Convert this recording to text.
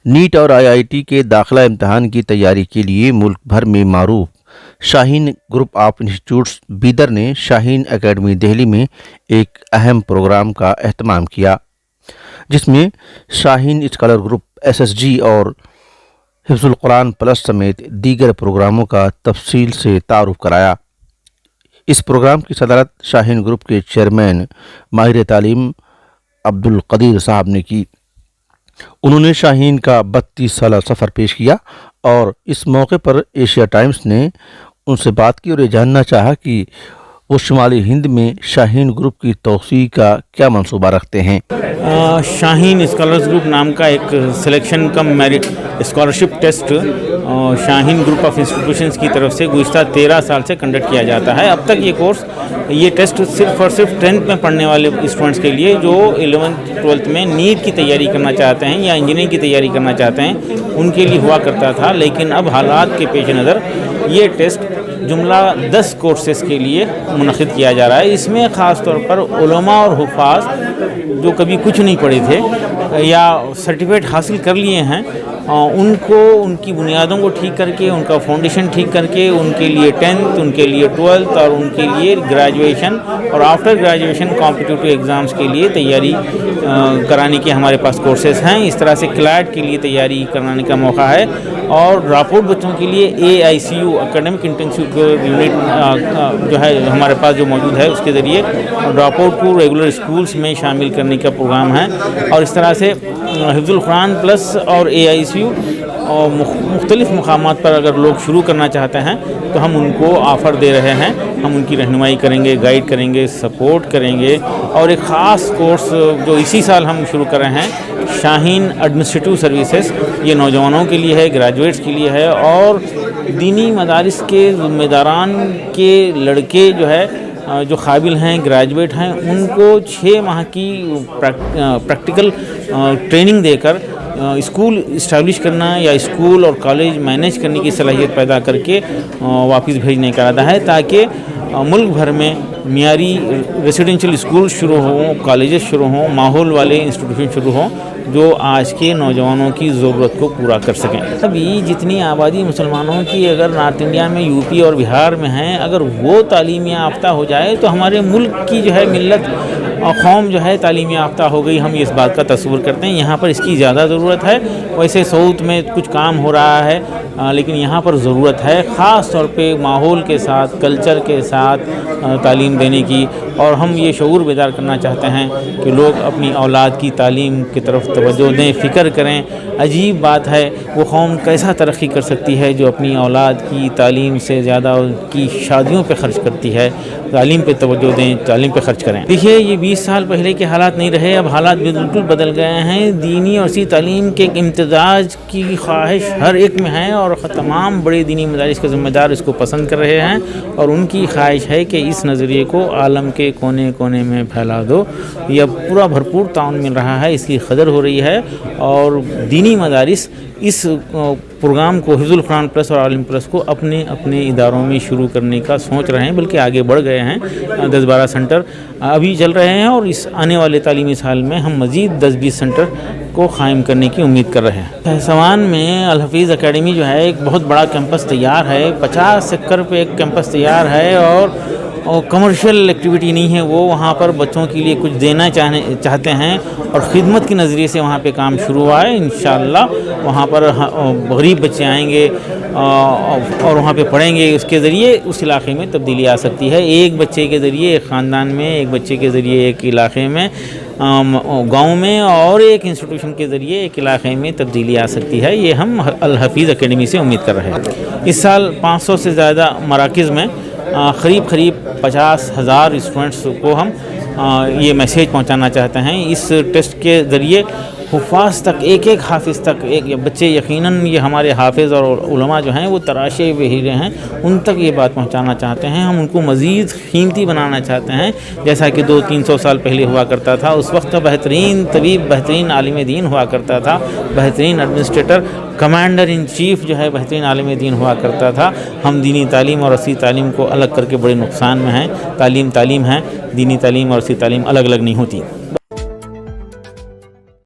Net اور IIT کے داخلہ امتحان کی تیاری کے لیے ملک بھر میں معروف شاہین گروپ آف انسٹیٹیوٹس بیدر نے شاہین اکیڈمی دہلی میں ایک اہم پروگرام کا اہتمام کیا، جس میں شاہین اسکالر گروپ SSG اور حفظ القرآن پلس سمیت دیگر پروگراموں کا تفصیل سے تعارف کرایا۔ اس پروگرام کی صدارت شاہین گروپ کے چیئرمین ماہر تعلیم عبدالقدیر صاحب نے کی۔ انہوں نے شاہین کا 32 سالہ سفر پیش کیا اور اس موقع پر ایشیا ٹائمز نے ان سے بات کی اور یہ جاننا چاہا کہ وہ شمالی ہند میں شاہین گروپ کی توسیع کا کیا منصوبہ رکھتے ہیں۔ شاہین اسکالرز گروپ نام کا ایک selection come merit scholarship test Shaheen group of institutions کی طرف سے گزشتہ 13 سال سے کنڈکٹ کیا جاتا ہے۔ اب تک یہ ٹیسٹ صرف اور صرف 10th میں پڑھنے والے اسٹوڈنٹس کے لیے جو 11th 12th میں نیٹ کی تیاری کرنا چاہتے ہیں یا انجینئرنگ کی تیاری کرنا چاہتے ہیں ان کے لیے ہوا کرتا تھا، لیکن اب حالات کے پیش نظر یہ ٹیسٹ جملہ 10 کورسز کے لیے منعقد کیا جا رہا ہے۔ اس میں خاص طور پر علماء اور حفاظ جو کبھی کچھ نہیں پڑھے تھے یا سرٹیفکیٹ حاصل کر لیے ہیں، ان کو ان کی بنیادوں کو ٹھیک کر کے، ان کا فاؤنڈیشن ٹھیک کر کے، ان کے لیے 10th، ان کے لیے 12th اور ان کے لیے گریجویشن اور آفٹر گریجویشن کمپٹیٹیو ایگزامز کے لیے تیاری کرانے کے ہمارے پاس کورسز ہیں۔ اس طرح سے کلیٹ کے لیے تیاری کرانے کا موقع ہے اور راپورٹ بچوں کے لیے AICU اکیڈمک انٹینسیو یونٹ جو ہے ہمارے پاس جو موجود ہے، اس کے ذریعے راپورٹ کو ریگولر اسکولز میں شامل کرنے کا پروگرام ہے۔ اور اس طرح سے حفظ القرآن پلس اور AICU اور مختلف مقامات پر اگر لوگ شروع کرنا چاہتے ہیں تو ہم ان کو آفر دے رہے ہیں، ہم ان کی رہنمائی کریں گے، گائیڈ کریں گے، سپورٹ کریں گے۔ اور ایک خاص کورس جو اسی سال ہم شروع کر رہے ہیں، شاہین ایڈمنسٹریٹو سروسز، یہ نوجوانوں کے لیے ہے، گریجویٹس کے لیے ہے اور دینی مدارس کے ذمہ داران کے لڑکے جو ہے جو قابل ہیں، گریجویٹ ہیں، ان کو 6 ماہ کی پریکٹیکل ٹریننگ دے کر اسکول اسٹیبلش کرنا یا اسکول اور کالج مینیج کرنے کی صلاحیت پیدا کر کے واپس بھیجنے کا ارادہ ہے، تاکہ ملک بھر میں معیاری ریسیڈنشل اسکول شروع ہوں، کالجز شروع ہوں، ماحول والے انسٹیٹیوشن شروع ہوں جو آج کے نوجوانوں کی ضرورت کو پورا کر سکیں۔ ابھی جتنی آبادی مسلمانوں کی اگر نارتھ انڈیا میں، UP اور بہار میں ہیں، اگر وہ تعلیم یافتہ ہو جائے تو ہمارے ملک کی جو ہے ملت اور قوم جو ہے تعلیم یافتہ ہو گئی۔ ہم اس بات کا تصور کرتے ہیں، یہاں پر اس کی زیادہ ضرورت ہے۔ ویسے ساؤتھ میں کچھ کام ہو رہا ہے، لیکن یہاں پر ضرورت ہے خاص طور پہ ماحول کے ساتھ، کلچر کے ساتھ تعلیم دینے کی۔ اور ہم یہ شعور بیدار کرنا چاہتے ہیں کہ لوگ اپنی اولاد کی تعلیم کی طرف توجہ دیں، فکر کریں۔ عجیب بات ہے، وہ قوم کیسا ترقی کر سکتی ہے جو اپنی اولاد کی تعلیم سے زیادہ ان کی شادیوں پہ خرچ کرتی ہے۔ تعلیم پہ توجہ دیں، تعلیم پہ خرچ کریں۔ دیکھیے، یہ 20 سال پہلے کے حالات نہیں رہے، اب حالات بالکل بدل گئے ہیں۔ دینی اور اسی تعلیم کے امتزاج کی خواہش ہر ایک میں ہے اور تمام بڑے دینی مدارس کے ذمہ دار اس کو پسند کر رہے ہیں اور ان کی خواہش ہے کہ اس نظریے کو عالم کے کونے کونے میں پھیلا دو۔ یہ پورا بھرپور تعاون مل رہا ہے، اس کی قدر ہو رہی ہے اور دینی مدارس اس پروگرام کو، حفظ القرآن پلس اور عالم پلس کو اپنے اداروں میں شروع کرنے کا سوچ رہے ہیں، بلکہ آگے بڑھ گئے ہیں۔ 10-12 سینٹر ابھی چل رہے ہیں اور اس آنے والے تعلیمی سال میں ہم مزید 10-20 سینٹر کو قائم کرنے کی امید کر رہے ہیں۔ سوان میں الحفیظ اکیڈمی جو ہے ایک بہت بڑا کیمپس تیار ہے، 50 ایکڑ پہ ایک کیمپس تیار ہے اور کمرشل ایکٹیویٹی نہیں ہے، وہ وہاں پر بچوں کے لیے کچھ دینا چاہتے ہیں اور خدمت کے نظریے سے وہاں پہ کام شروع ہوا ہے۔ انشاءاللہ وہاں پر غریب بچے آئیں گے اور وہاں پہ پڑھیں گے، اس کے ذریعے اس علاقے میں تبدیلی آ سکتی ہے۔ ایک بچے کے ذریعے ایک خاندان میں، ایک بچے کے ذریعے ایک علاقے میں، گاؤں میں اور ایک انسٹیٹیوشن کے ذریعے ایک علاقے میں تبدیلی آ سکتی ہے۔ یہ ہم الحفیظ اکیڈمی سے امید کر رہے ہیں۔ اس سال 500 سے زیادہ مراکز میں قریب 50,000 اسٹوڈنٹس کو ہم یہ میسیج پہنچانا چاہتے ہیں۔ اس ٹیسٹ کے ذریعے حفاظ تک، ایک حافظ تک، بچے یقیناً یہ ہمارے حافظ اور علماء جو ہیں وہ تراشے ہوئے ہیرے ہیں، ان تک یہ بات پہنچانا چاہتے ہیں۔ ہم ان کو مزید قیمتی بنانا چاہتے ہیں، جیسا کہ 200-300 سال پہلے ہوا کرتا تھا۔ اس وقت بہترین طبیب، بہترین عالم دین ہوا کرتا تھا، بہترین ایڈمنسٹریٹر، کمانڈر ان چیف جو ہے بہترین عالم دین ہوا کرتا تھا۔ ہم دینی تعلیم اور اصلی تعلیم کو الگ کر کے بڑے نقصان میں ہیں۔ تعلیم ہے، دینی تعلیم اور اصلی تعلیم الگ الگ نہیں ہوتی۔